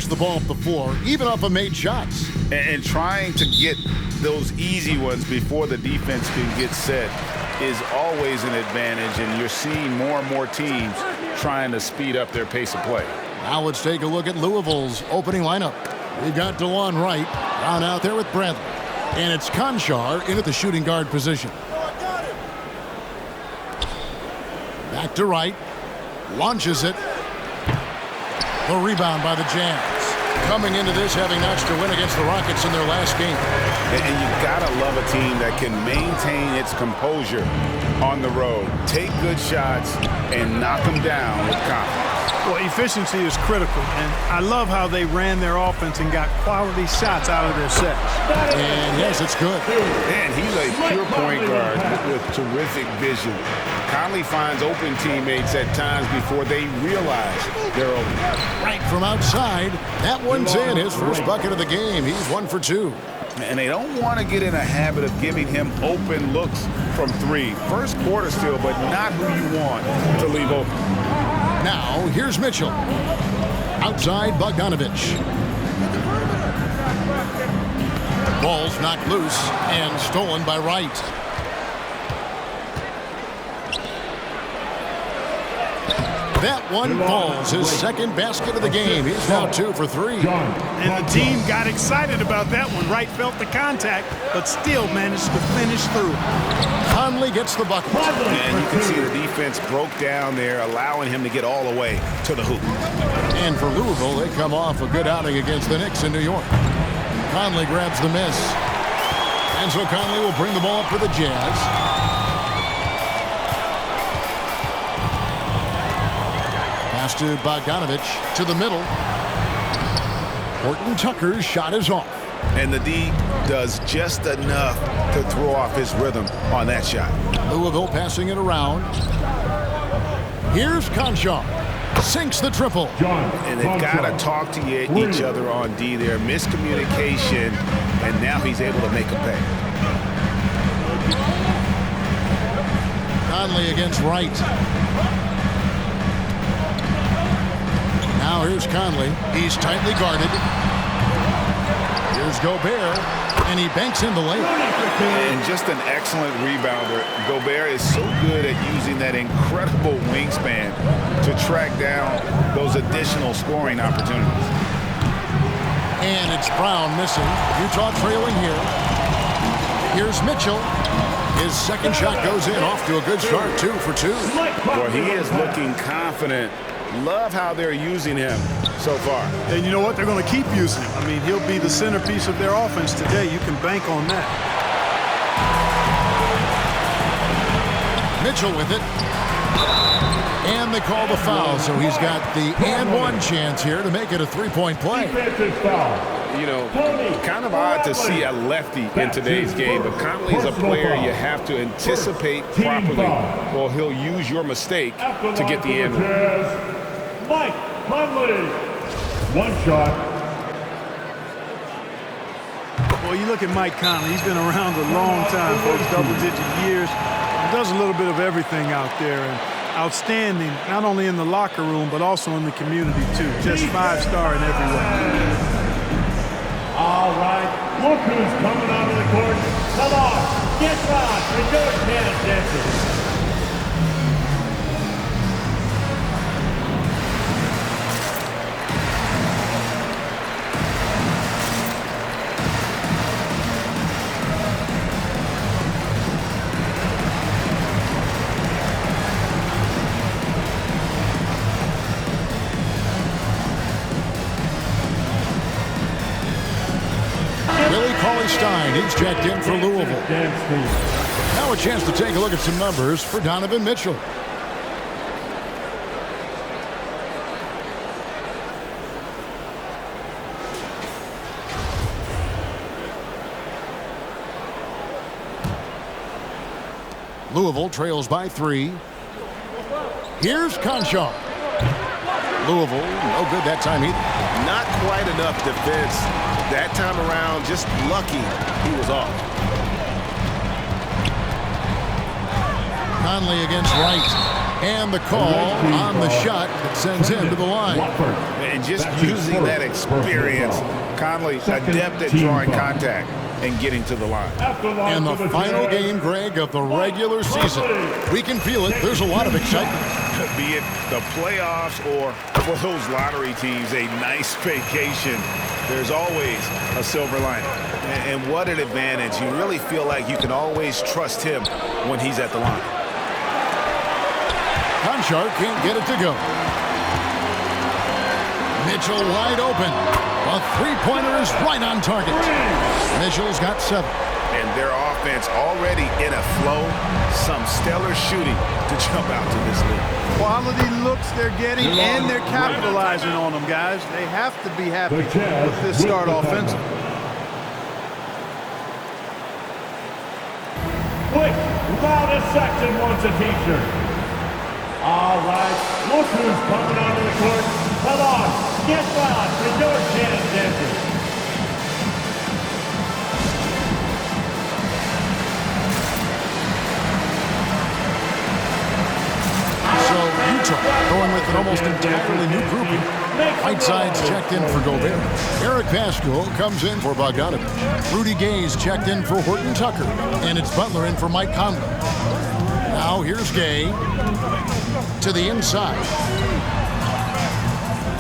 the ball up the floor, even off of made shots. And trying to get those easy ones before the defense can get set is always an advantage, and you're seeing more and more teams trying to speed up their pace of play. Now let's take a look at Louisville's opening lineup. We've got DeLon Wright down out there with Bradley. And it's Conchar in at the shooting guard position. Back to Wright. Launches it. The rebound by the Jazz. Coming into this having notched a win against the Rockets in their last game. And you gotta love a team that can maintain its composure on the road. Take good shots and knock them down with confidence. Well, efficiency is critical, and I love how they ran their offense and got quality shots out of their sets. And yes, it's good. And he's a pure point guard with terrific vision. Conley finds open teammates at times before they realize they're open. Right from outside. That one's in. His first bucket of the game. He's 1 for 2. And they don't want to get in a habit of giving him open looks from three. First quarter still, but not who you want to leave open. Now, here's Mitchell. Outside, Bogdanovich. Ball's knocked loose and stolen by Wright. That one falls. His second basket of the game. He's now 2 for 3. And the team got excited about that one. Wright felt the contact, but still managed to finish through. Conley gets the bucket. And you can see the defense broke down there, allowing him to get all the way to the hoop. And for Louisville, they come off a good outing against the Knicks in New York. Conley grabs the miss. And so Conley will bring the ball up for the Jazz. Pass to Bogdanovich to the middle. Horton Tucker's shot is off. And the D does just enough to throw off his rhythm on that shot. Louisville passing it around. Here's Conchar. Sinks the triple. And they've got to talk to each other on D there. Miscommunication, and now he's able to make a pay. Conley against Wright. Now here's Conley. He's tightly guarded. Here's Gobert, and he banks in the lane. And just an excellent rebounder. Gobert is so good at using that incredible wingspan to track down those additional scoring opportunities. And it's Brown missing. Utah trailing here. Here's Mitchell. His second shot goes in, off to a good start, 2 for 2. Well, he is looking confident. Love how they're using him so far. And you know what? They're going to keep using him. I mean, he'll be the centerpiece of their offense today. You can bank on that. Mitchell with it. And they call the foul, so he's got the and one chance here to make it a three-point play. You know, kind of odd to see a lefty in today's game, but Conley's a player you have to anticipate properly, or he'll use your mistake to get the end. Mike Conley, one shot. Well, you look at Mike Conley. He's been around a long time, folks, double-digit years. He does a little bit of everything out there, and outstanding, not only in the locker room, but also in the community, too. Just 5-star in every way. All right, look who's coming onto the court. Come on, get back and do it, man, dancers. He's checked in for Louisville. Now a chance to take a look at some numbers for Donovan Mitchell. Louisville trails by 3. Here's Conchar. Louisville, no good that time either. Not quite enough defense. That time around, just lucky he was off. Conley against Wright. And the call on the shot that sends him to the line. And just using that experience, Conley adept at drawing contact and getting to the line. And the final game, Greg, of the regular season. We can feel it. There's a lot of excitement. Be it the playoffs or for those lottery teams, a nice vacation. There's always a silver lining. And what an advantage. You really feel like you can always trust him when he's at the line. Conchar can't get it to go. Mitchell wide open. A three-pointer is right on target. Mitchell's got 7. And their offense already in a flow. Some stellar shooting to jump out to this league. Quality looks they're getting, and they're capitalizing on them, guys. They have to be happy with this start offensively. Quick, loudest section wants a t-shirt. All right, look who's coming onto the court. Come on, get loud for your chance, Denver. So Utah going with an almost entirely new grouping. Whiteside's checked in for Gobert. Eric Pascal comes in for Bogdanovich. Rudy Gay's checked in for Horton Tucker. And it's Butler in for Mike Conley. Now here's Gay to the inside.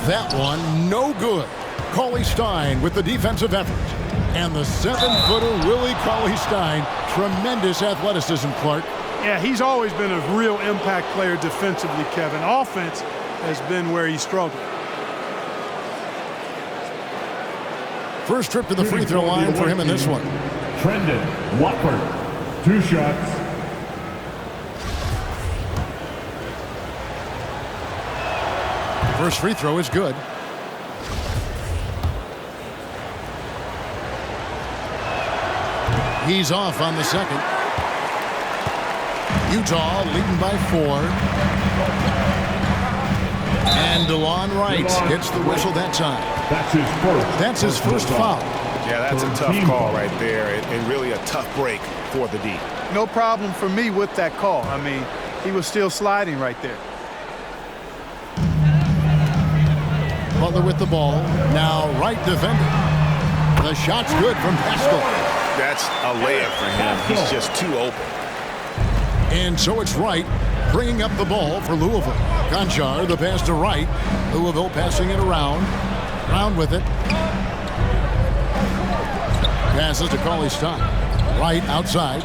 That one no good. Cauley-Stein with the defensive effort. And the 7-footer Willie Cauley-Stein. Tremendous athleticism, Clark. Yeah, he's always been a real impact player defensively, Kevin. Offense has been where he struggled. First trip to the free throw line for him in this one. Trendon Watford, 2 shots. First free throw is good. He's off on the second. Utah leading by 4. And DeLon Wright gets the whistle that time. That's his first foul. Yeah, that's a tough call right there, and really a tough break for the D. No problem for me with that call. I mean, he was still sliding right there. Butler with the ball. Now Wright defending. The shot's good from Pascal. That's a layup for him. He's just too open. And so it's Wright bringing up the ball for Louisville. Conchar, the pass to Wright. Louisville passing it around. Brown with it. Passes to Cauley-Stein. Wright outside.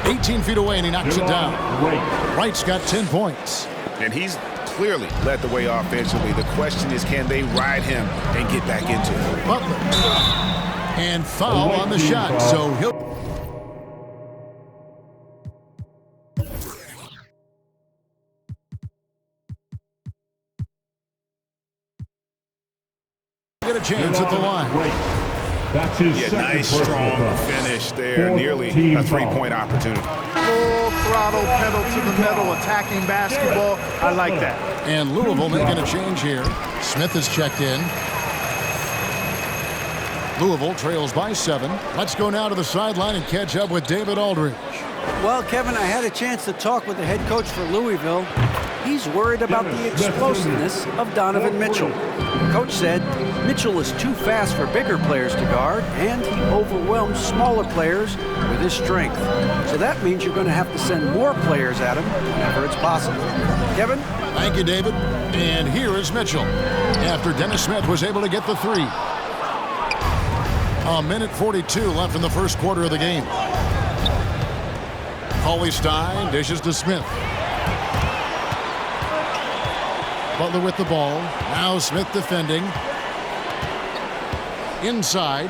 18 feet away, and he knocks it down. Wright's got 10 points. And he's clearly led the way offensively. The question is, can they ride him and get back into it? Butler. And foul on the shot, so he'll get a chance at the line. That's his Nice, strong finish there. Nearly a three-point opportunity. Full throttle, pedal to the metal, attacking basketball. I like that. And Louisville making a change here. Smith is checked in. Louisville trails by 7. Let's go now to the sideline and catch up with David Aldridge. Well, Kevin, I had a chance to talk with the head coach for Louisville. He's worried about the explosiveness of Donovan Mitchell. The coach said Mitchell is too fast for bigger players to guard, and he overwhelms smaller players with his strength. So that means you're going to have to send more players at him whenever it's possible. Kevin? Thank you, David. And here is Mitchell after Dennis Smith was able to get the 3. A minute 42 left in the first quarter of the game. Cauley-Stein dishes to Smith. Butler with the ball. Now Smith defending. Inside.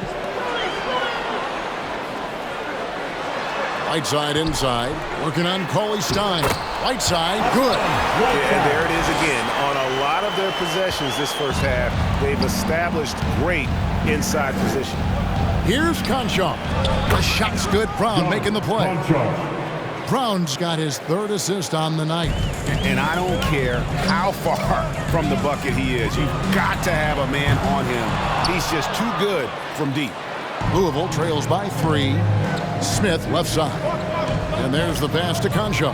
Whiteside inside. Working on Cauley-Stein. Whiteside, good. And there it is again. On a lot of their possessions this first half, they've established great inside position. Here's Conchar. The shot's good. Brown making the play. Brown's got his 3rd assist on the night. And I don't care how far from the bucket he is. You've got to have a man on him. He's just too good from deep. Louisville trails by 3. Smith left side. And there's the pass to Conchar.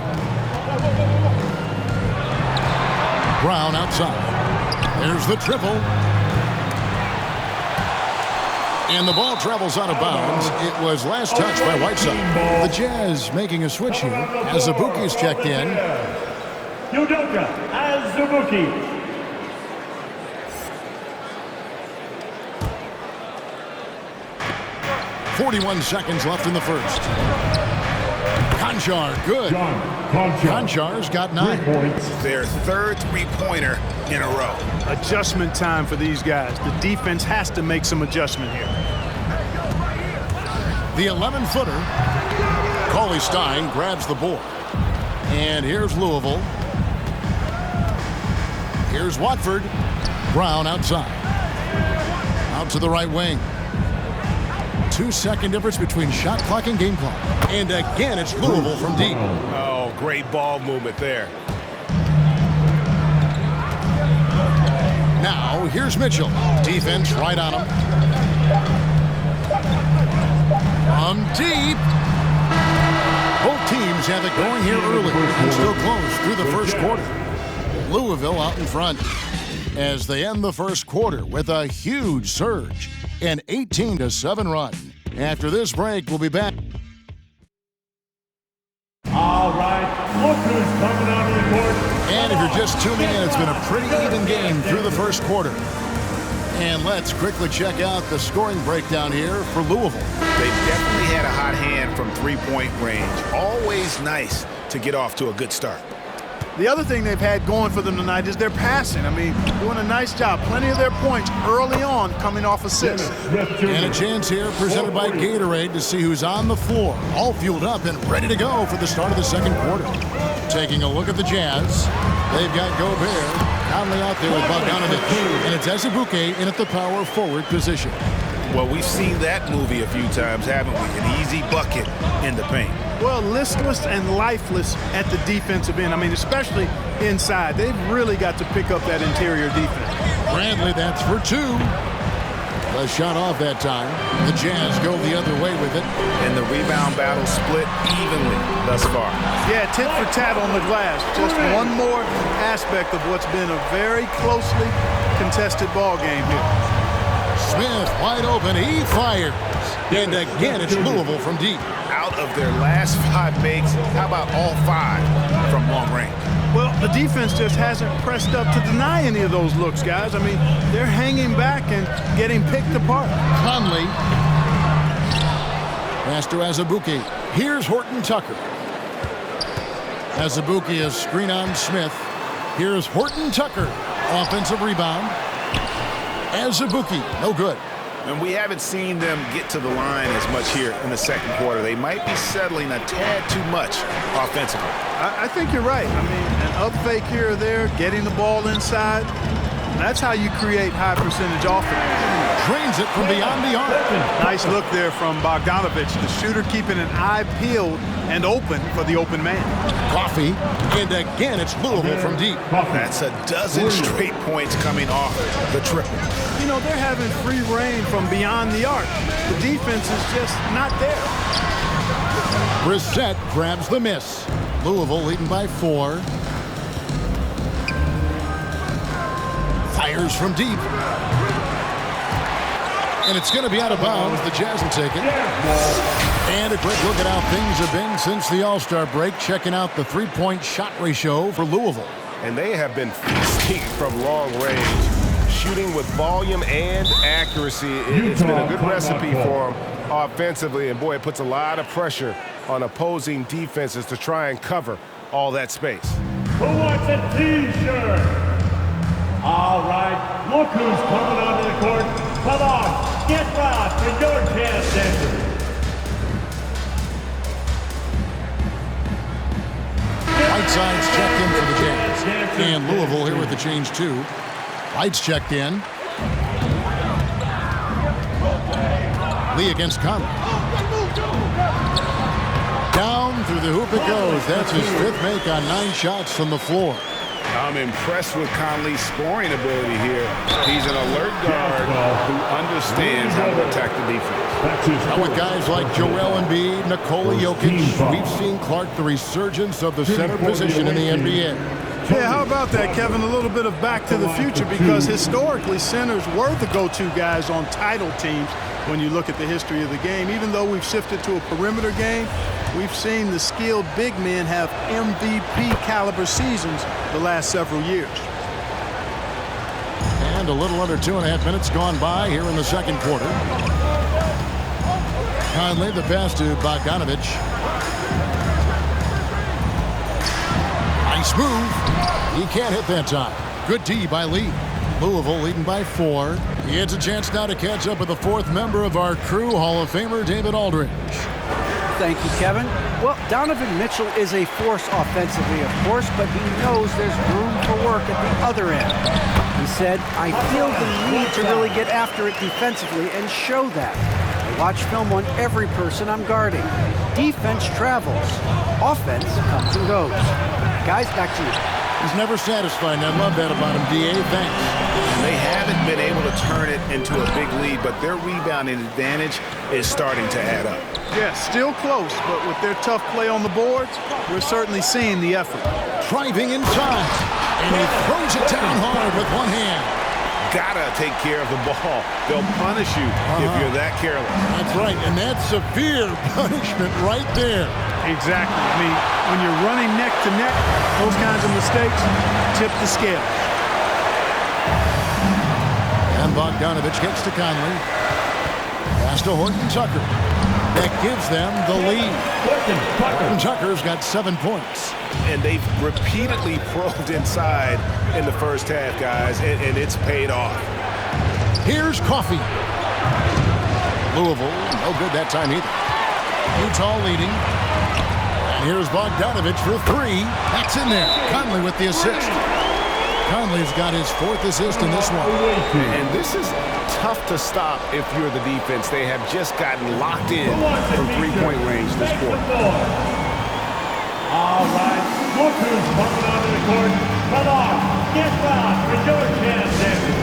Brown outside. There's the triple. And the ball travels out of bounds. It was last touched by Whiteside. The Jazz making a switch here as Azubuike's checked in. Udoka Azubuike. 41 seconds left in the first. Conchar, good. Conchar's got 9. Their third three-pointer in a row. Adjustment time for these guys. The defense has to make some adjustment here. The 11-footer. Cauley Stein grabs the board. And here's Louisville. Here's Watford. Brown outside. Out to the right wing. 2-second difference between shot clock and game clock. And again, it's Louisville from deep. Oh, great ball movement there. Now, here's Mitchell. Defense right on him. From deep. Both teams have it going here early and still close through the first quarter. Louisville out in front as they end the first quarter with a huge surge. An 18-7 run. After this break, we'll be back. All right, look who's coming onto the court. And if you're just tuning in, it's been a pretty even game through the first quarter. And let's quickly check out the scoring breakdown here for Louisville. They definitely had a hot hand from three-point range. Always nice to get off to a good start. The other thing they've had going for them tonight is their passing. I mean, doing a nice job. Plenty of their points early on coming off assists. And a chance here presented by Gatorade to see who's on the floor. All fueled up and ready to go for the start of the second quarter. Taking a look at the Jazz. They've got Gobert Conley out there with Bogdanovich. And it's Azubuike in at the power forward position. Well, we've seen that movie a few times, haven't we? An easy bucket in the paint. Well, listless and lifeless at the defensive end. I mean, especially inside. They've really got to pick up that interior defense. Bradley, that's for 2. The shot off that time. The Jazz go the other way with it. And the rebound battle split evenly thus far. Yeah, tit for tat on the glass. Just one more aspect of what's been a very closely contested ball game here. Smith wide open. He fires. And again, it's Louisville from deep. Out of their last 5 makes, how about all 5 from long range? Well, the defense just hasn't pressed up to deny any of those looks, guys. I mean, they're hanging back and getting picked apart. Conley. Pass to Azubuike. Here's Horton Tucker. Azubuike is screen on Smith. Here's Horton Tucker. Offensive rebound. Azubuike, no good. And we haven't seen them get to the line as much here in the second quarter. They might be settling a tad too much offensively. I think you're right. I mean, an up fake here or there, getting the ball inside, that's how you create high percentage offense. Drains it from beyond the arc. Nice look there from Bogdanovich, the shooter keeping an eye peeled and open for the open man. Coffee, and again it's Louisville from deep. That's a dozen straight points coming off the triple. You know, they're having free reign from beyond the arc. The defense is just not there. Brissett grabs the miss. Louisville leading by 4. Fires from deep. And it's going to be out of bounds. The Jazz will take it. And a quick look at how things have been since the All-Star break. Checking out the three-point shot ratio for Louisville. And they have been feasting from long range. Shooting with volume and accuracy. It's been a good recipe for them offensively. And, boy, it puts a lot of pressure on opposing defenses to try and cover all that space. Who wants a T-shirt? All right, look who's coming onto the court. Come on, get loud for your chance, Denver. Whiteside's checked in for the Jazz. And Louisville here with the change, too. White's checked in. Lee against Conley. Down through the hoop it goes. That's his 5th make on 9 shots from the floor. I'm impressed with Conley's scoring ability here. He's an alert guard who understands how to attack the defense. Now with guys like Joel Embiid, Nikola Jokic, we've seen, Clark, the resurgence of the center position in the NBA. Yeah, how about that, Kevin? A little bit of back to the future, because historically centers were the go-to guys on title teams when you look at the history of the game. Even though we've shifted to a perimeter game, we've seen the skilled big men have MVP caliber seasons the last several years. And a little under 2.5 minutes gone by here in the second quarter. Conley, the pass to Bogdanovich. Nice move. He can't hit that time. Good D by Lee. Louisville leading by 4. He has a chance now to catch up with the fourth member of our crew, Hall of Famer David Aldridge. Thank you, Kevin. Well, Donovan Mitchell is a force offensively, of course, but he knows there's room for work at the other end. He said, I feel the need to really get after it defensively and show that. I watch film on every person I'm guarding. Defense travels. Offense comes and goes. Guys, back to you. He's never satisfied, and I love that about him, D.A. Thanks. They haven't been able to turn it into a big lead, but their rebounding advantage is starting to add up. Yeah, still close, but with their tough play on the boards, we're certainly seeing the effort. Driving in time, and he throws it down hard with one hand. Gotta take care of the ball. They'll punish you if you're that careless. That's right, and that's severe punishment right there. Exactly. I mean, when you're running neck to neck, those kinds of mistakes tip the scale. And Bogdanovich gets to Conley. Pass to Horton Tucker. That gives them the lead. Horton Tucker's got 7 points. And they've repeatedly probed inside in the first half, guys, and it's paid off. Here's Coffey. Louisville, no good that time either. Utah leading. And here's Bogdanovich for 3. That's in there. Conley with the assist. Conley's got his 4th assist in this one. And this is tough to stop if you're the defense. They have just gotten locked in from three-point range this quarter. All right, look who's coming onto the court. Come on, get loud for your chance, David.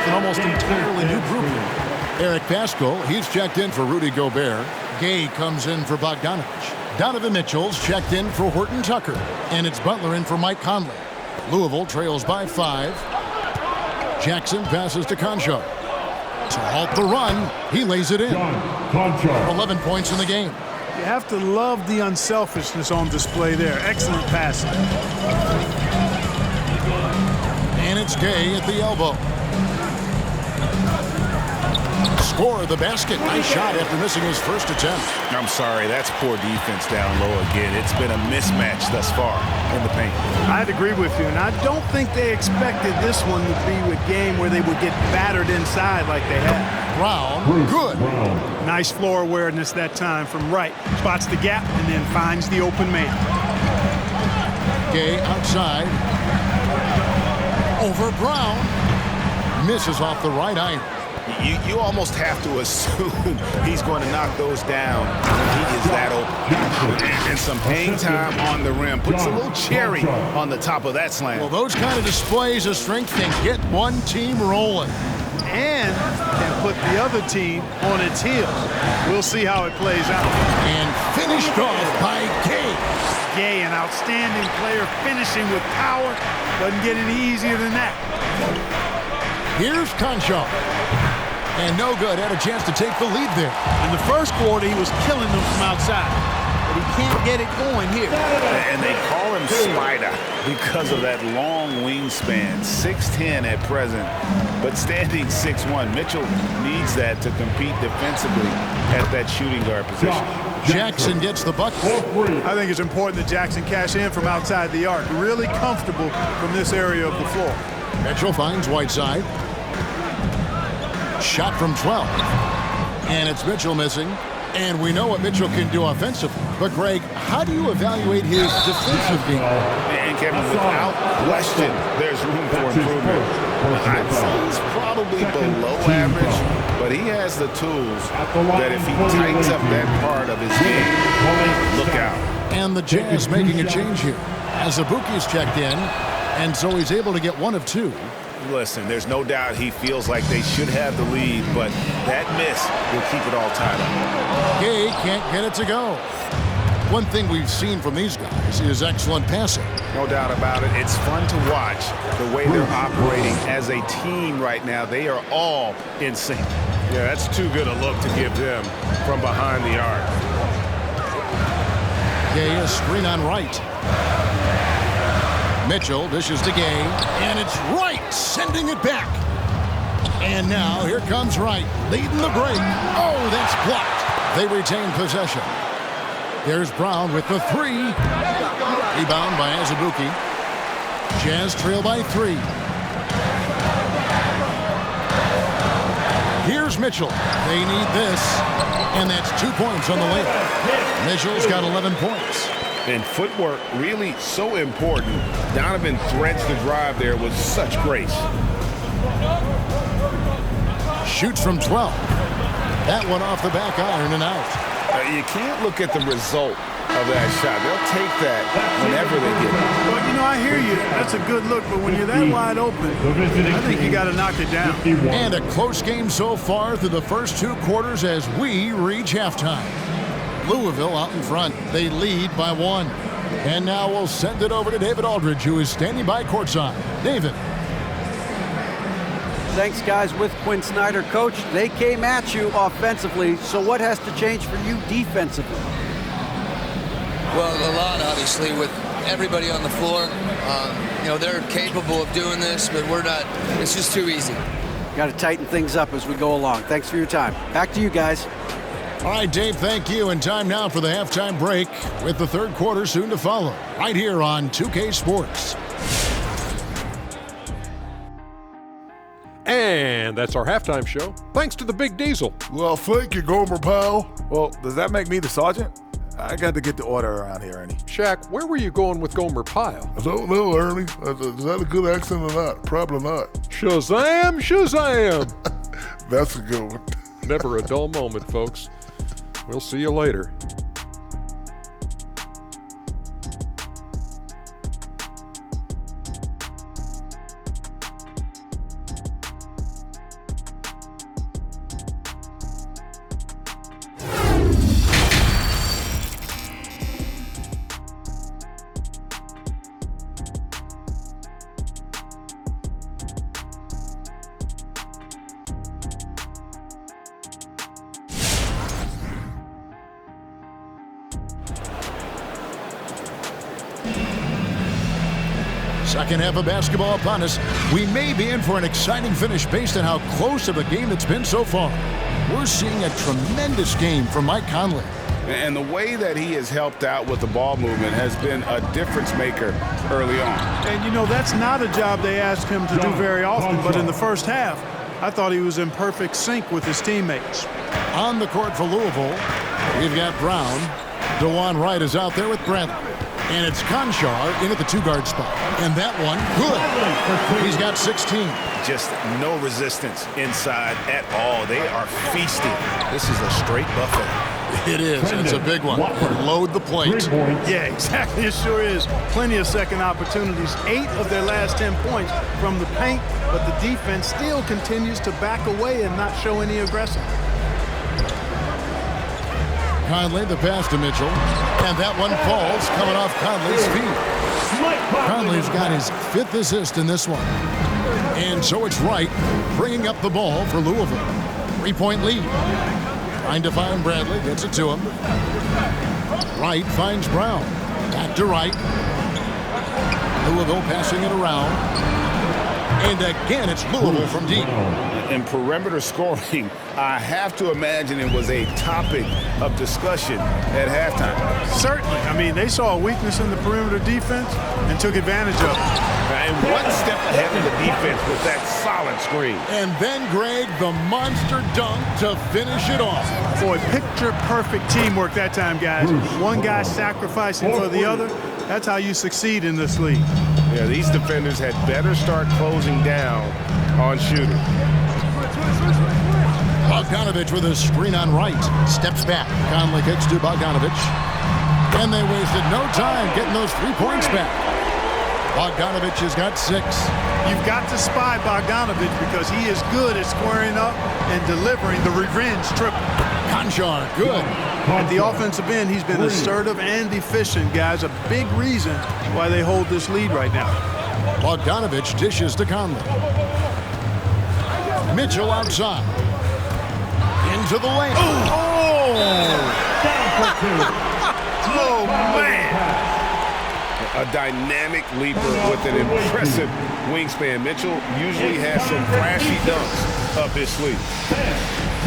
Almost entirely new group here. Eric Pascal, he's checked in for Rudy Gobert. Gay comes in for Bogdanovich. Donovan Mitchell's checked in for Horton Tucker. And it's Butler in for Mike Conley. Louisville trails by 5. Jackson passes to Concho. To halt the run, he lays it in. 11 points in the game. You have to love the unselfishness on display there. Excellent passing. And it's Gay at the elbow. Score the basket. Nice shot after missing his first attempt. I'm sorry, that's poor defense down low again. It's been a mismatch thus far in the paint. I'd agree with you, and I don't think they expected this one to be a game where they would get battered inside like they had. Brown, good. Nice floor awareness that time from right. Spots the gap and then finds the open man. Gay outside. Over Brown. Misses off the right iron. You almost have to assume he's going to knock those down when he is that open. And some hang time on the rim. Puts a little cherry on the top of that slam. Well, those kind of displays of strength can get one team rolling. And can put the other team on its heels. We'll see how it plays out. And finished off by Gay. Gay, an outstanding player, finishing with power. Doesn't get any easier than that. Here's Concho. And no good. Had a chance to take the lead there. In the first quarter, he was killing them from outside. But he can't get it going here. And they call him Spider because of that long wingspan. 6'10" at present, but standing 6'1". Mitchell needs that to compete defensively at that shooting guard position. Jackson gets the bucket. I think it's important that Jackson cash in from outside the arc. Really comfortable from this area of the floor. Mitchell finds Whiteside. Shot from 12. And it's Mitchell missing. And we know what Mitchell can do offensively. But, Greg, how do you evaluate his defensive game? And, Kevin, without question, there's room for improvement. I'd say he's probably below average, but he has the tools that if he tightens up that part of his game, look out. And the Jazz making a change here. Azubuike's checked in, and so he's able to get one of two. Listen, there's no doubt he feels like they should have the lead, but that miss will keep it all tied up. Gay can't get it to go. One thing we've seen from these guys is excellent passing. No doubt about it. It's fun to watch the way they're operating as a team right now. They are all in sync. Yeah, that's too good a look to give them from behind the arc. Gay is screen on right. Mitchell dishes to Gay, and it's Wright sending it back. And now here comes Wright, leading the break. Oh, that's blocked. They retain possession. There's Brown with the three. Rebound by Azubuike. Jazz trail by 3. Here's Mitchell. They need this, and that's 2 points on the layup. Mitchell's got 11 points. And footwork really so important. Donovan threads the drive there with such grace. Shoots from 12. That one off the back iron and out. You can't look at the result of that shot. They'll take that whenever they get it. Well, you know, I hear you. That's a good look, but when you're that wide open, I think you got to knock it down. And a close game so far through the first 2 quarters as we reach halftime. Louisville out in front. They lead by 1. And now we'll send it over to David Aldridge, who is standing by courtside. David. Thanks, guys. With Quinn Snyder, Coach, they came at you offensively. So what has to change for you defensively? Well, a lot, obviously, with everybody on the floor. You know, they're capable of doing this, but we're not. It's just too easy. Got to tighten things up as we go along. Thanks for your time. Back to you guys. All right, Dave, thank you. And time now for the halftime break with the third quarter soon to follow right here on 2K Sports. And that's our halftime show. Thanks to the Big Diesel. Well, thank you, Gomer Powell. Well, does that make me the sergeant? I got to get the order around here, Ernie. Shaq, where were you going with Gomer Pyle? I don't know, Ernie. Is that a good accent or not? Probably not. Shazam, Shazam! That's a good one. Never a dull moment, folks. We'll see you later. Second half of basketball upon us. We may be in for an exciting finish based on how close of a game it's been so far. We're seeing a tremendous game from Mike Conley. And the way that he has helped out with the ball movement has been a difference maker early on. And, you know, that's not a job they ask him to do very often, but in the first half, I thought he was in perfect sync with his teammates. On the court for Louisville, we've got Brown. DeJuan Wright is out there with Bradley. And it's Conchar in at the 2-guard spot. And that one, good. He's got 16. Just no resistance inside at all. They are feasting. This is a straight buffet. It is. It's a big one. Load the plate. Yeah, exactly. It sure is. Plenty of second opportunities. 8 of their last 10 points from the paint, but the defense still continues to back away and not show any aggression. Conley, the pass to Mitchell. And that one falls coming off Conley's feet. Conley's got his 5th assist in this one. And so it's Wright bringing up the ball for Louisville. 3-point lead. Trying to find Bradley. Gets it to him. Wright finds Brown. Back to Wright. Louisville passing it around. And again, it's Louisville from deep. And perimeter scoring, I have to imagine it was a topic of discussion at halftime. Certainly. I mean, they saw a weakness in the perimeter defense and took advantage of it. And one step ahead of the defense with that solid screen. And then, Greg, the monster dunk to finish it off. Boy, picture-perfect teamwork that time, guys. One guy sacrificing for the other. That's how you succeed in this league. Yeah, these defenders had better start closing down on shooters. Bogdanovich with a screen on right. Steps back. Conley kicks to Bogdanovich. And they wasted no time getting those 3 points back. Bogdanovich has got 6. You've got to spy Bogdanovich because he is good at squaring up and delivering the revenge triple. Conchar, good. At the offensive end, he's been assertive and efficient, guys. A big reason why they hold this lead right now. Bogdanovich dishes to Conley. Mitchell outside. Into the lane. Oh, man. A dynamic leaper with an impressive wingspan. Mitchell usually has some flashy dunks up his sleeve.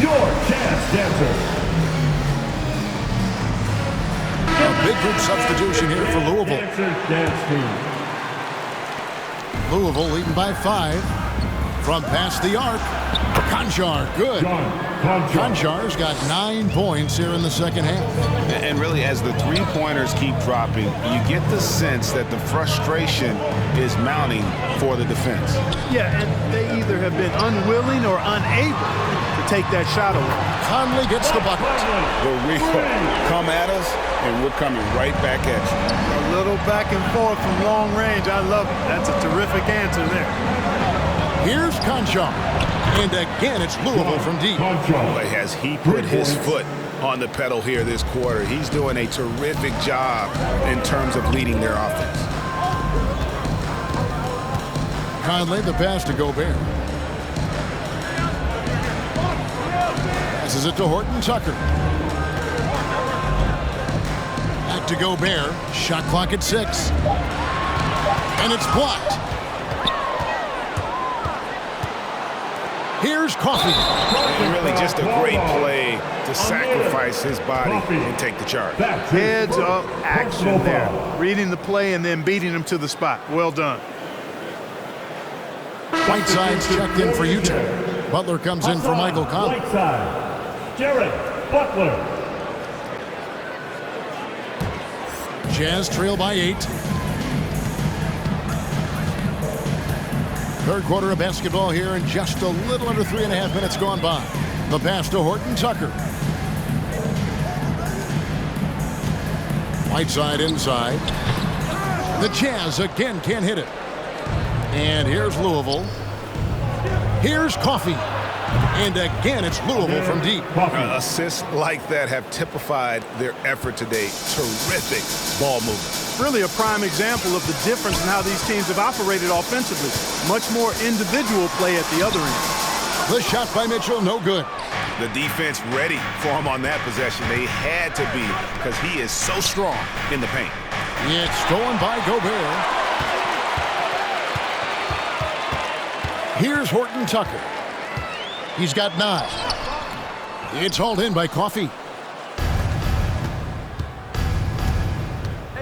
Your chance dancer. A big group substitution here for Louisville. Dance team. Louisville leading by 5. From past the arc. Conchar, good. Conchar's got 9 points here in the second half. And really, as the three-pointers keep dropping, you get the sense that the frustration is mounting for the defense. Yeah, and they either have been unwilling or unable to take that shot away. Conley gets the bucket. The recall. Come at us, and we're coming right back at you. A little back and forth from long range. I love it. That's a terrific answer there. Here's Conchar. And again, it's Louisville from deep. Boy, has he put his foot on the pedal here this quarter. He's doing a terrific job in terms of leading their offense. Conley, the pass to Gobert. Passes it to Horton Tucker. Back to Gobert. Shot clock at 6. And it's blocked. Here's Coffey. And really just a great play to sacrifice his body and take the charge. Heads up action there. Reading the play and then beating him to the spot. Well done. Whiteside's checked in for Utah. Butler comes in for Michael Conley. Whiteside, Jared Butler. Jazz trail by 8. Third quarter of basketball here and just a little under 3.5 minutes gone by. The pass to Horton Tucker. Whiteside inside. The Jazz again can't hit it. And here's Louisville. Here's Coffey. And again, it's Louisville from deep. Assists like that have typified their effort today. Terrific ball movement. Really a prime example of the difference in how these teams have operated offensively. Much more individual play at the other end. The shot by Mitchell, no good. The defense ready for him on that possession. They had to be because he is so strong in the paint. It's stolen by Gobert. Here's Horton Tucker. He's got 9. It's hauled in by Coffey.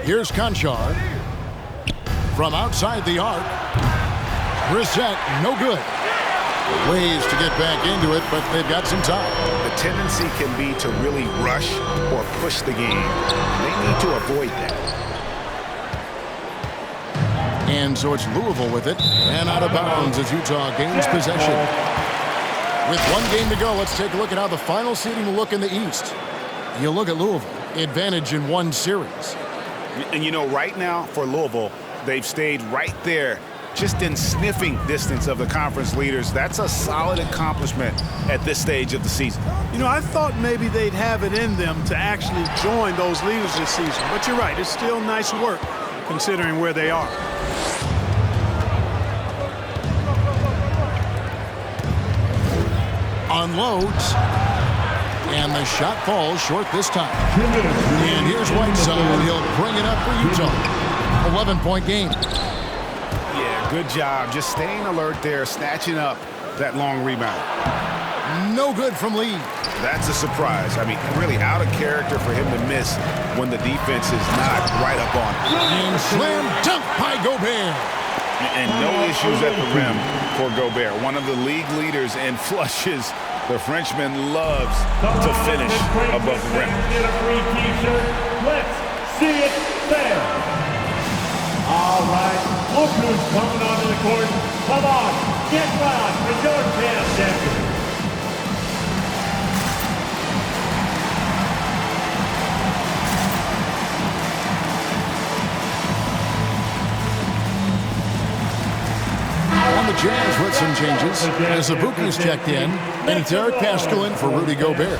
Here's Conchar. From outside the arc. Brissett, no good. Ways to get back into it, but they've got some time. The tendency can be to really rush or push the game. They need to avoid that. And so it's Louisville with it. And out of bounds as Utah gains possession. With 1 game to go, let's take a look at how the final seeding will look in the East. You look at Louisville, advantage in 1 series. And you know, right now for Louisville, they've stayed right there, just in sniffing distance of the conference leaders. That's a solid accomplishment at this stage of the season. You know, I thought maybe they'd have it in them to actually join those leaders this season. But you're right, it's still nice work considering where they are. Unloads. And the shot falls short this time. And here's Whiteside. He'll bring it up for Utah. 11-point game. Yeah, good job. Just staying alert there, snatching up that long rebound. No good from Lee. That's a surprise. I mean, really out of character for him to miss when the defense is not right up on him. And slam dunk by Gobert. And no issues at the rim for Gobert. One of the league leaders in flushes. The Frenchman loves to finish above the rim. Let's see it there. All right, look who's coming onto the court. Come on, get loud for your chance, Denver. On the Jazz with some changes. As Ibuki's checked in, and it's Eric Paschal in for Rudy Gobert.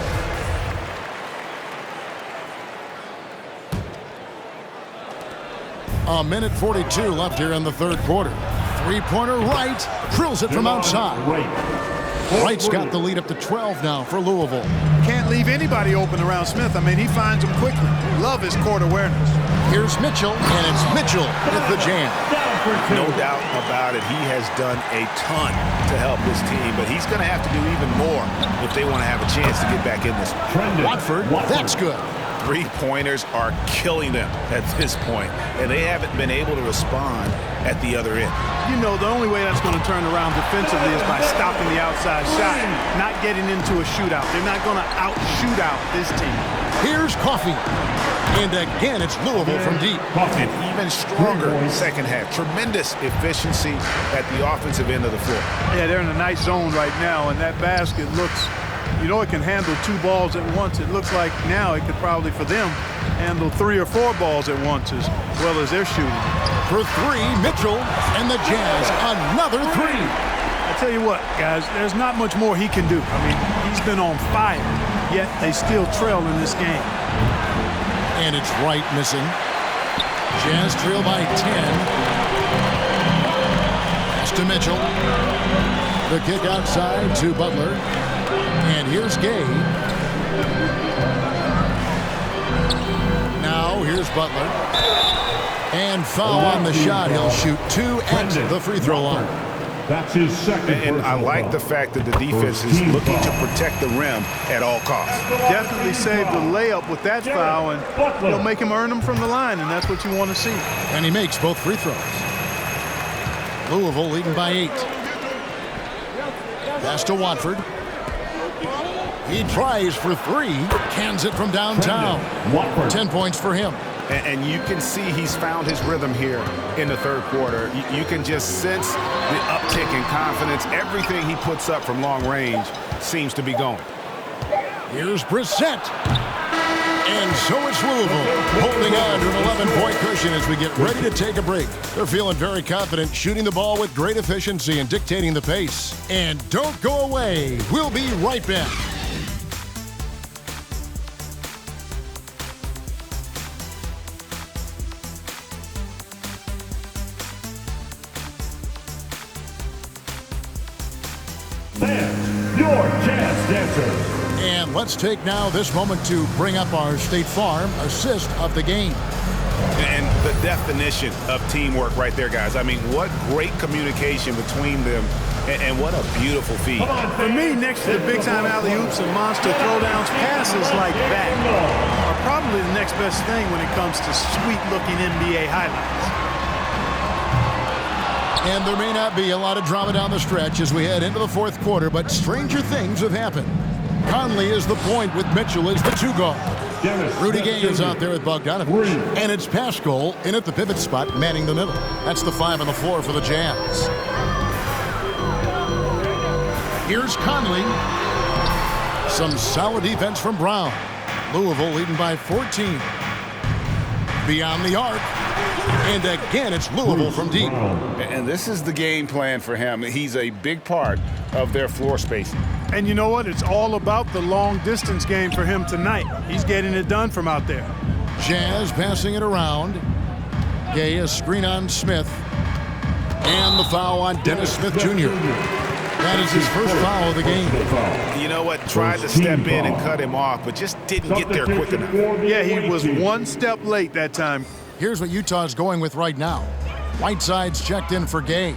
A minute 42 left here in the third quarter. Three-pointer right, drills it from outside. Wright's got the lead up to 12 now for Louisville. Can't leave anybody open around Smith. I mean, he finds them quickly. Love his court awareness. Here's Mitchell, and it's Mitchell with the jam. No doubt about it. He has done a ton to help this team, but he's going to have to do even more if they want to have a chance to get back in this. Watford, that's good. Three-pointers are killing them at this point, and they haven't been able to respond at the other end. You know, the only way that's going to turn around defensively is by stopping the outside shot, not getting into a shootout. They're not going to out-shootout this team. Here's Coffey. And again, it's Louisville from deep. And even stronger second half. Tremendous efficiency at the offensive end of the floor. Yeah, they're in a nice zone right now, and that basket looks, you know, it can handle 2 balls at once. It looks like now it could probably, for them, handle 3 or 4 balls at once as well as they're shooting. For 3, Mitchell, and the Jazz, another 3. I tell you what, guys, there's not much more he can do. I mean, he's been on fire, yet they still trail in this game. And it's Wright missing. Jazz trail by 10. Pass to Mitchell. The kick outside to Butler. And here's Gay. Now here's Butler. And foul on the shot. He'll shoot 2 at the free throw line. That's his second. And I like the fact that the defense is looking to protect the rim at all costs. Definitely saved the layup with that foul, and he'll make him earn them from the line, and that's what you want to see. And he makes both free throws. Louisville leading by 8. Pass to Watford. He tries for 3. Cans it from downtown. 10 points for him. And you can see he's found his rhythm here in the third quarter. You can just sense the uptick in confidence. Everything he puts up from long range seems to be going. Here's Brissett. And so it's Louisville holding on to an 11-point cushion as we get ready to take a break. They're feeling very confident, shooting the ball with great efficiency and dictating the pace. And don't go away. We'll be right back. Your Jazz Dancers. And let's take now this moment to bring up our State Farm assist of the game. And the definition of teamwork right there, guys. I mean, what great communication between them, and what a beautiful feed. For me, next to the big-time alley-oops and monster throwdowns, passes like that are probably the next best thing when it comes to sweet-looking NBA highlights. And there may not be a lot of drama down the stretch as we head into the fourth quarter, but stranger things have happened. Conley is the point with Mitchell as the 2 guard. Rudy Gay is out there with Bogdanovich. And it's Paschal in at the pivot spot, manning the middle. That's the 5 on the floor for the Jazz. Here's Conley. Some solid defense from Brown. Louisville leading by 14. Beyond the arc. And again, it's Louisville from deep. And this is the game plan for him. He's a big part of their floor spacing. And you know what? It's all about the long-distance game for him tonight. He's getting it done from out there. Jazz passing it around. Gay, a screen on Smith. And the foul on Dennis Smith Jr. That is his first foul of the game. You know what? Tried to step in and cut him off, but just didn't get there quick enough. Yeah, he was 1 step late that time. Here's what Utah's going with right now. Whiteside's checked in for Gay.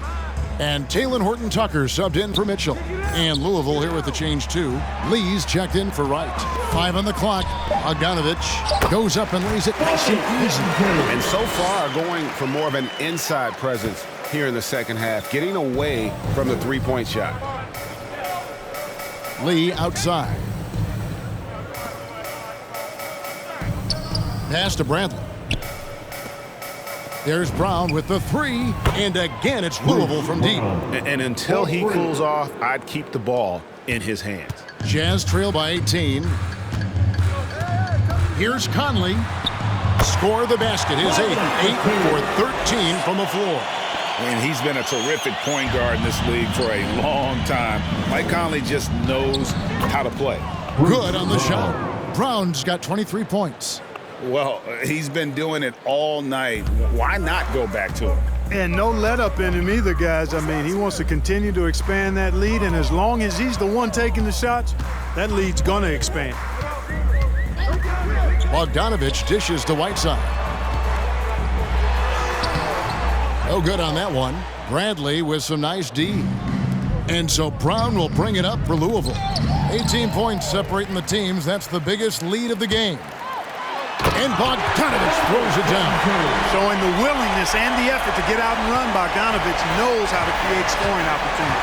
And Taylor Horton-Tucker subbed in for Mitchell. And Louisville here with the change too. Lee's checked in for Wright. 5 on the clock. Bogdanovich goes up and lays it nice and easy. And so far going for more of an inside presence here in the second half, getting away from the three-point shot. Lee outside. Pass to Bradley. There's Brown with the three, and again it's Louisville from deep. And until he cools off, I'd keep the ball in his hands. Jazz trail by 18. Here's Conley. Score the basket, his 8 for 13 from the floor. And he's been a terrific point guard in this league for a long time. Mike Conley just knows how to play. Good on the shot. Brown's got 23 points. Well, he's been doing it all night. Why not go back to him? And no let up in him either, guys. I mean, he wants to continue to expand that lead, and as long as he's the one taking the shots, that lead's going to expand. Bogdanovich dishes to Whiteside. No good on that one. Bradley with some nice D. And so Brown will bring it up for Louisville. 18 points separating the teams. That's the biggest lead of the game. And Bogdanovich throws it down. Showing the willingness and the effort to get out and run, Bogdanovich knows how to create scoring opportunity.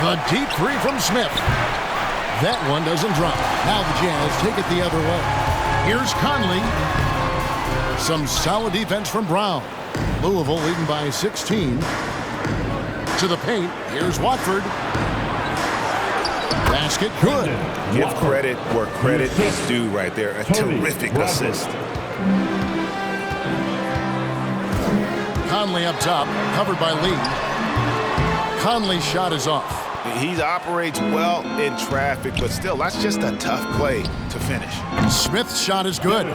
The deep three from Smith. That one doesn't drop. Now the Jazz take it the other way. Here's Conley. Some solid defense from Brown. Louisville leading by 16. To the paint. Here's Watford. Basket good. Give credit where credit is due right there. A terrific assist. Conley up top, covered by Lee. Conley's shot is off. He operates well in traffic, but still, that's just a tough play to finish. Smith's shot is good.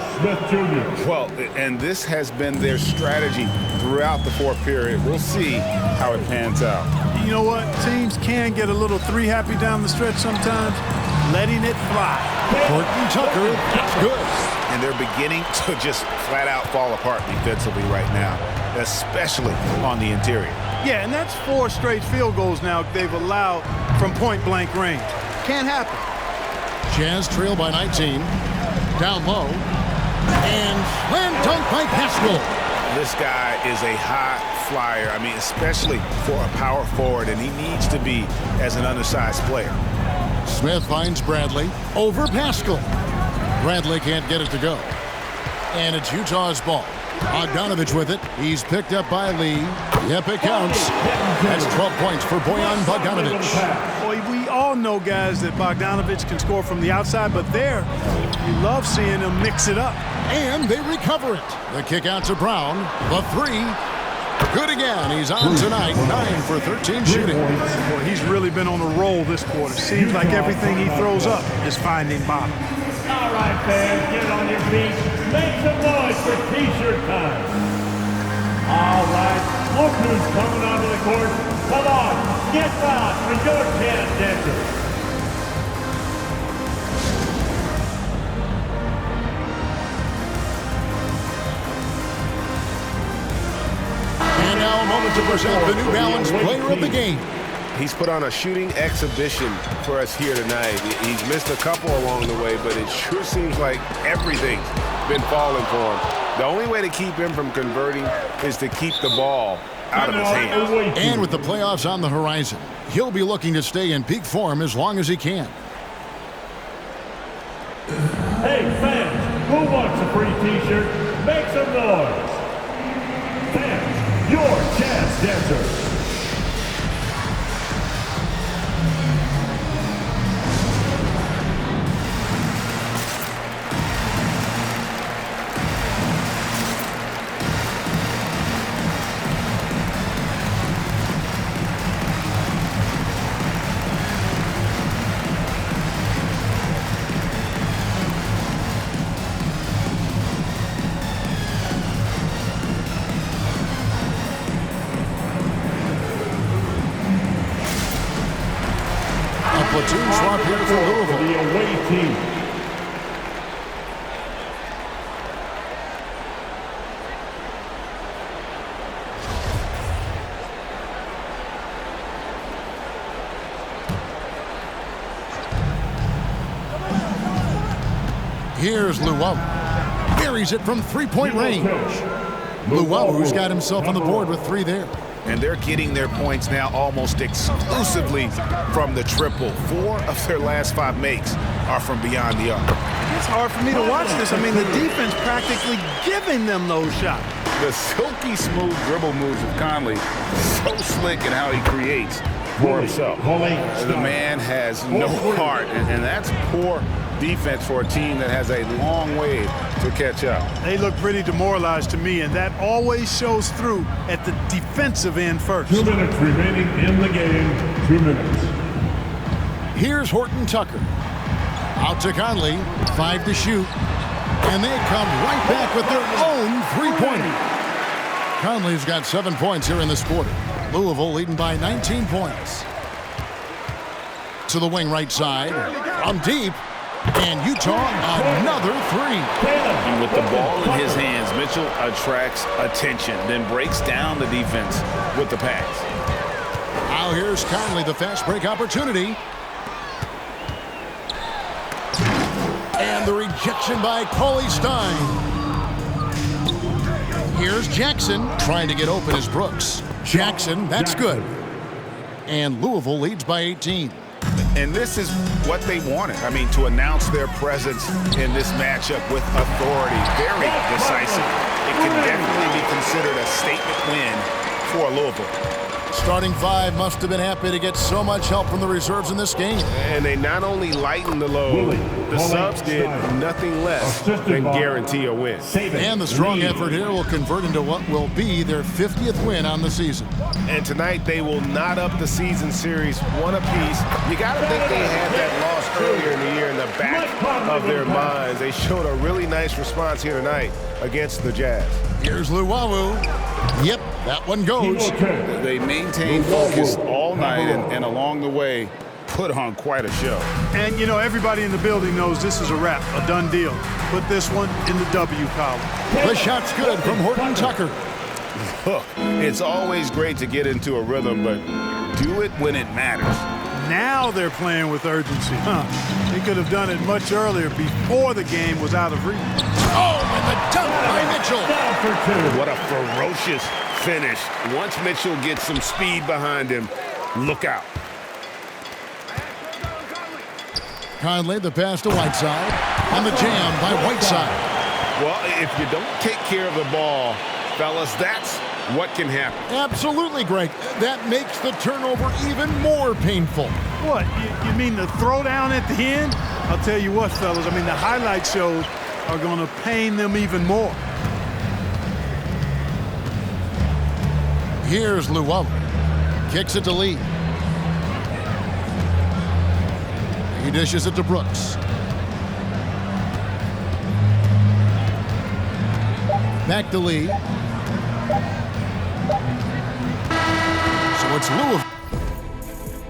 Well, and this has been their strategy throughout the fourth period. We'll see how it pans out. You know what? Teams can get a little three happy down the stretch sometimes. Letting it fly. Horton-Tucker, that's good. And they're beginning to just flat out fall apart defensively right now, especially on the interior. Yeah, and that's 4 straight field goals now they've allowed from point-blank range. Can't happen. Jazz trail by 19. Down low. And slam dunk by Pascal. This guy is a high flyer. I mean, especially for a power forward, and he needs to be as an undersized player. Smith finds Bradley over Pascal. Bradley can't get it to go. And it's Utah's ball. Bogdanovich with it. He's picked up by Lee. Yep, it counts. That's 12 points for Bojan Bogdanovich. Boy, we all know, guys, that Bogdanovich can score from the outside, but there, you love seeing him mix it up. And they recover it. The kick out to Brown. The three. Good again. He's on tonight. 9 for 13 shooting. Boy, he's really been on a roll this quarter. Seems like everything he throws up is finding bottom. All right, fans, get on your feet. Make some noise for T-shirt time. All right, look who's coming onto the court. Come on, get loud for your chance, dancers. And now a moment to present the New Balance Player of the Game. He's put on a shooting exhibition for us here tonight. He's missed a couple along the way, but it sure seems like everything's been falling for him. The only way to keep him from converting is to keep the ball out of his hands. And with the playoffs on the horizon, he'll be looking to stay in peak form as long as he can. Hey, fans, who wants a free T-shirt? Make some noise. Fans, your chance dancer. Platoon swap here for Louisville. The away team. Here's Louisville. Buries it from three-point range. Louisville's got himself on the board with 3 there. And they're getting their points now almost exclusively from the triple. 4 of their last 5 makes are from beyond the arc. It's hard for me to watch this. I mean, the defense practically giving them those shots. The silky smooth dribble moves of Conley, so slick in how he creates for himself. The man has no heart, and that's poor defense for a team that has a long way to catch up. They look pretty demoralized to me, and that always shows through at the defensive end first. 2 minutes remaining in the game. 2 minutes. Here's Horton Tucker. Out to Conley. 5 to shoot. And they come right back with their own three-pointer. Conley's got 7 points here in this quarter. Louisville leading by 19 points. To the wing right side. From deep. And Utah, another 3. With the ball in his hands, Mitchell attracts attention, then breaks down the defense with the pass. Now here's Conley, the fast break opportunity. And the rejection by Cauley Stein. Here's Jackson trying to get open as Brooks. Jackson, that's good. And Louisville leads by 18. And this is what they wanted. I mean, to announce their presence in this matchup with authority. Very decisive. It can definitely be considered a statement win for Louisville. Starting 5 must have been happy to get so much help from the reserves in this game. And they not only lightened the load, the subs did nothing less than guarantee a win. And the strong effort here will convert into what will be their 50th win on the season. And tonight they will knot up the season series 1 apiece. You got to think they had that loss earlier in the year in the back of their minds. They showed a really nice response here tonight against the Jazz. Here's Luwawu. Yep, that one goes. They maintained focus all night and along the way put on quite a show. And, you know, everybody in the building knows this is a wrap, a done deal. Put this one in the W column. The shot's good from Horton Tucker. Look, it's always great to get into a rhythm, but do it when it matters. Now they're playing with urgency. They could have done it much earlier before the game was out of reach. Oh, and the dunk by Mitchell. What a ferocious finish. Once Mitchell gets some speed behind him, look out. Conley, the pass to Whiteside. On the jam by Whiteside. Well, if you don't take care of the ball, fellas, that's what can happen. Absolutely, Greg. That makes the turnover even more painful. What, you mean the throwdown at the end? I'll tell you what, fellas, I mean, the highlight shows are going to pain them even more. Here's Luwawu. Kicks it to Lee. He dishes it to Brooks. Back to Lee. So it's Louisville